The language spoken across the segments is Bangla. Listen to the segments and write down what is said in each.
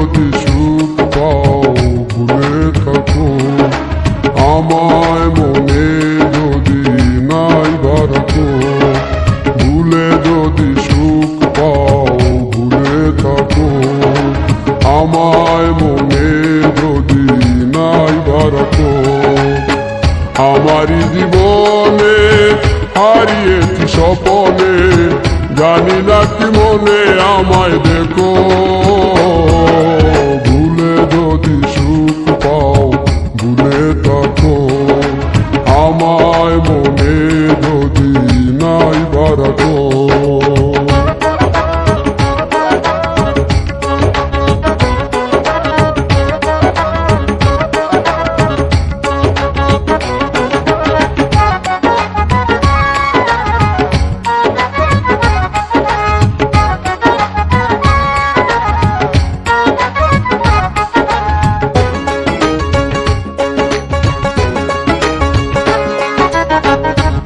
যদি সুখ পাও ভুলে থাকো আমায়, মনে যদি নাই রাখো, ভুলে যদি সুখ পাও ভুলে থাকো আমায়, মনে যদি নাই রাখো। আমারই জীবনে হারিয়েছি স্বপনে, জানি না কি মনে আমায় দেখো, ভুলে যদি সুখ পাও ভুলে থাকো আমায়, মনে যদি নাই রাখো।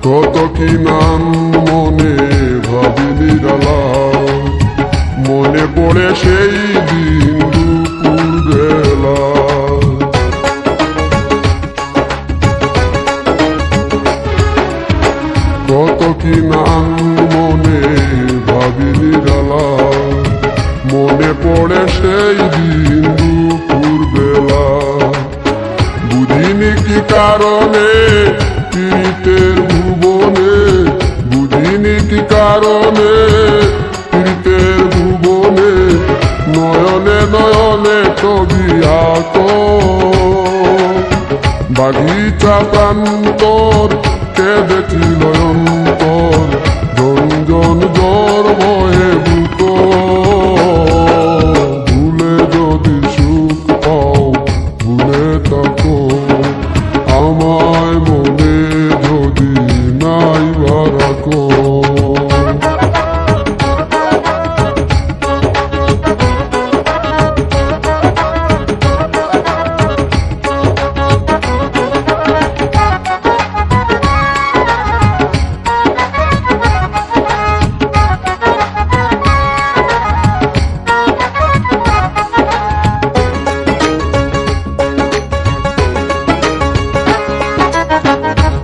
কত কি নাম মনে ভাবি নিরালা, মনে পড়ে সেই দিন দুপুর বেলা। কত কি নাম মনে ভাবি নিরালা, মনে পড়ে সেই দিন দুপুর বেলা। বুঝিনি কি কারণে পীড়িতের ভুবনে, বুঝিনি কি কারণে পীড়িতের ভুবনে, নয়নে নয়নে ছবি আঁকো, বাগিচা প্রান্তর কেঁদেছিল অন্তর, রঞ্জন জ্বর বয়ে বুকো, ভুলে যদি সুখ পাও ভুলে থাকো আমায়, মনে যদি নাই রাখো।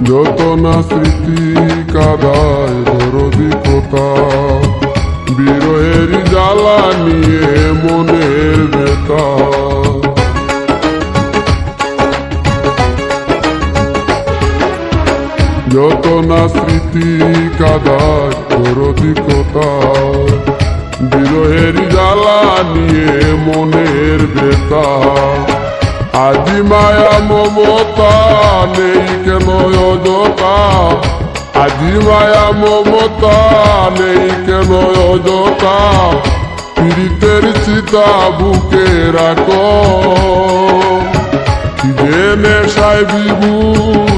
যত না স্মৃতি কাদায় দরদি কথা, বিরহের জ্বালা নিয়ে মনের ব্যথা। যত না স্মৃতি কাদায় দরদি কথা, বিরহের জ্বালা নিয়ে মনের ব্যথা। আজি মায়া মমতা নেই কেন অযথা, আজি মায়া মমতা নেই কেন অযথা, পীড়িতের চিতা বুকে রাখো, জেনে সাই বিভুর